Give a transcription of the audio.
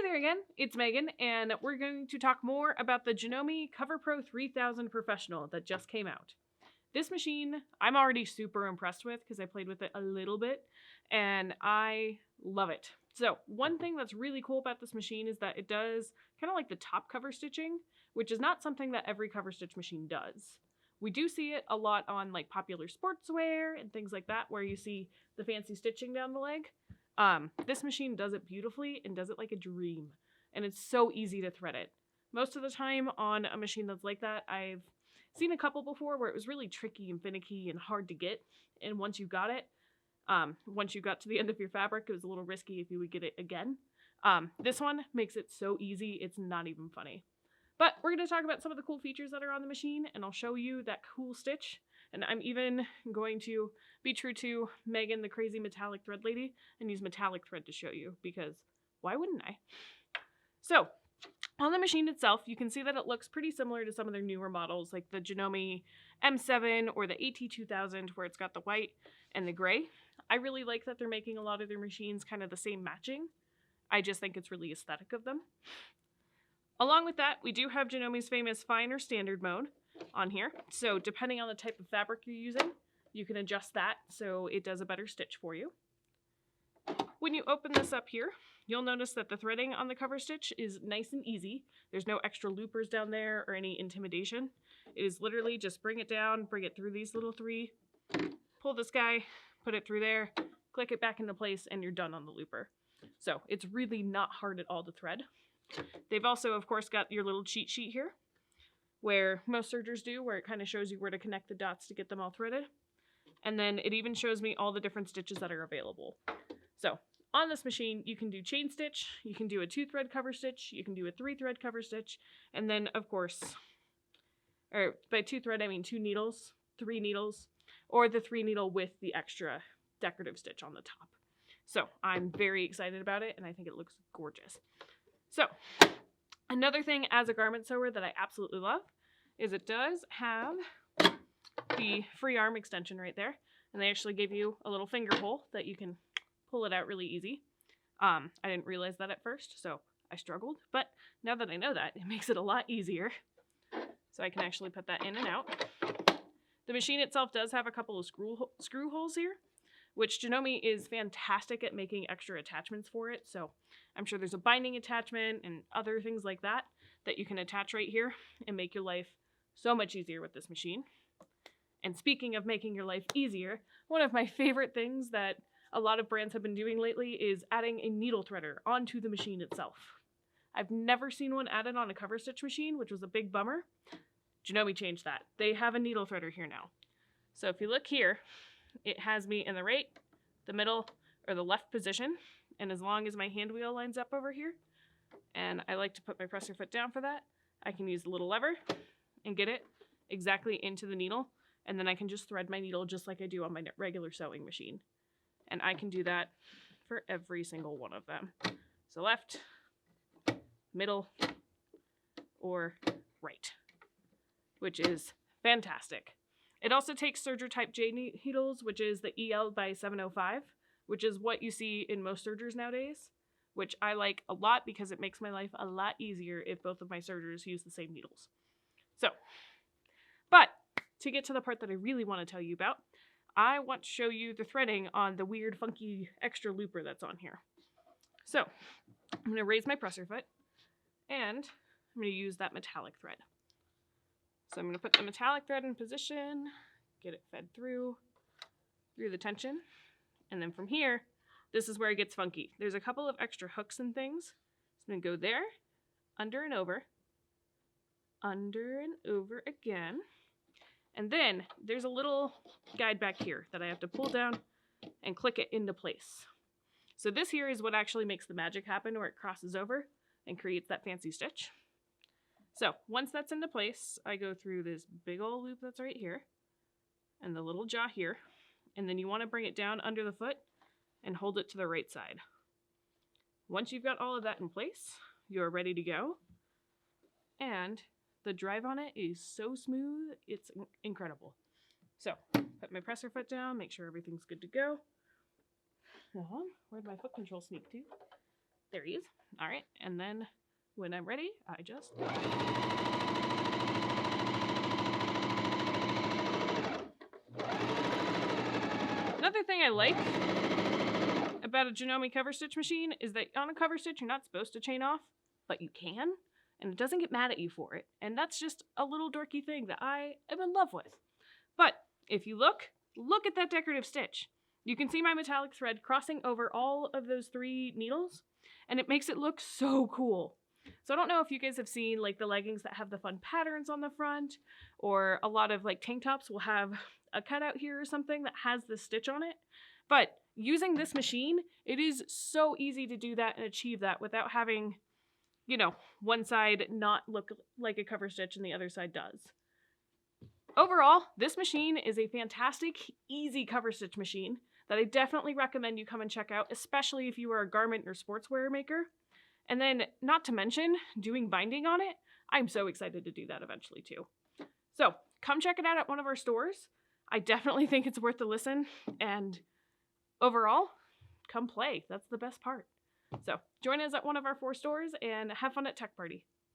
there again, it's Megan, and we're going to talk more about the Janome CoverPro 3000 Professional that just came out. This machine, I'm already super impressed with because I played with it a little bit, and I love it. So one thing that's really cool about this machine is that it does kind of like the top cover stitching, which is not something that every cover stitch machine does. We do see it a lot on like popular sportswear and things like that, where you see the fancy stitching down the leg. This machine does it beautifully and does it like a dream, and it's so easy to thread it. Most of the time on a machine that's like that, I've seen a couple before where it was really tricky and finicky and hard to get, and once you got it, once you got to the end of your fabric, it was a little risky if you would get it again. This one makes it so easy, it's not even funny. But we're going to talk about some of the cool features that are on the machine, and I'll show you that cool stitch. And I'm even going to be true to Megan, the crazy metallic thread lady, and use metallic thread to show you, because why wouldn't I? So, on the machine itself, you can see that it looks pretty similar to some of their newer models, like the Janome M7 or the AT2000, where it's got the white and the gray. I really like that they're making a lot of their machines kind of the same matching. I just think it's really aesthetic of them. Along with that, we do have Janome's famous fine or standard mode on here. So depending on the type of fabric you're using, you can adjust that so it does a better stitch for you. When you open this up here, you'll notice that the threading on the cover stitch is nice and easy. There's no extra loopers down there or any intimidation. It is literally just bring it down, bring it through these little three, pull this guy, put it through there, click it back into place, and you're done on the looper. So it's really not hard at all to thread. They've also, of course, got your little cheat sheet here, where most sergers do, where it kind of shows you where to connect the dots to get them all threaded. And then it even shows me all the different stitches that are available. So on this machine, you can do chain stitch, you can do a 2-thread cover stitch, you can do a 3-thread cover stitch, and then, of course, or by 2-thread, I mean 2 needles, 3 needles, or the 3 needle with the extra decorative stitch on the top. So I'm very excited about it, and I think it looks gorgeous. So, another thing as a garment sewer that I absolutely love is it does have the free arm extension right there. And they actually give you a little finger hole that you can pull it out really easy. I didn't realize that at first, so I struggled. But now that I know that, it makes it a lot easier. So I can actually put that in and out. The machine itself does have a couple of screw holes here, which Janome is fantastic at making extra attachments for it. So I'm sure there's a binding attachment and other things like that that you can attach right here and make your life so much easier with this machine. And speaking of making your life easier, one of my favorite things that a lot of brands have been doing lately is adding a needle threader onto the machine itself. I've never seen one added on a cover stitch machine, which was a big bummer. Janome changed that. They have a needle threader here now. So if you look here, it has me in the right, the middle, or the left position. And as long as my hand wheel lines up over here, and I like to put my presser foot down for that, I can use the little lever and get it exactly into the needle. And then I can just thread my needle just like I do on my regular sewing machine. And I can do that for every single one of them. So left, middle, or right, which is fantastic. It also takes Serger type J needles, which is the EL by 705, which is what you see in most sergers nowadays, which I like a lot because it makes my life a lot easier if both of my sergers use the same needles. So, but to get to the part that I really want to tell you about, I want to show you the threading on the weird, funky extra looper that's on here. So, I'm going to raise my presser foot, and I'm going to use that metallic thread. So I'm going to put the metallic thread in position, get it fed through the tension, and then from here, this is where it gets funky. There's a couple of extra hooks and things. So I'm going to go there, under and over again, and then there's a little guide back here that I have to pull down and click it into place. So this here is what actually makes the magic happen, where it crosses over and creates that fancy stitch. So once that's into place, I go through this big old loop that's right here and the little jaw here, and then you want to bring it down under the foot and hold it to the right side. Once you've got all of that in place, you're ready to go. And the drive on it is so smooth, it's incredible. So put my presser foot down, make sure everything's good to go. Where'd my foot control sneak to? There he is. All right, and then when I'm ready, I just... Another thing I like about a Janome cover stitch machine is that on a cover stitch, you're not supposed to chain off, but you can, and it doesn't get mad at you for it. And that's just a little dorky thing that I am in love with. But if you look at that decorative stitch. You can see my metallic thread crossing over all of those 3 needles, and it makes it look so cool. So I don't know if you guys have seen like the leggings that have the fun patterns on the front, or a lot of like tank tops will have a cutout here or something that has this stitch on it. But using this machine, it is so easy to do that and achieve that without having, you know, one side not look like a cover stitch and the other side does. Overall, this machine is a fantastic, easy cover stitch machine that I definitely recommend you come and check out, especially if you are a garment or sportswear maker. And then, not to mention, doing binding on it, I'm so excited to do that eventually too. So, come check it out at one of our stores. I definitely think it's worth a listen, and overall, come play. That's the best part. So, join us at one of our 4 stores and have fun at Tech Party.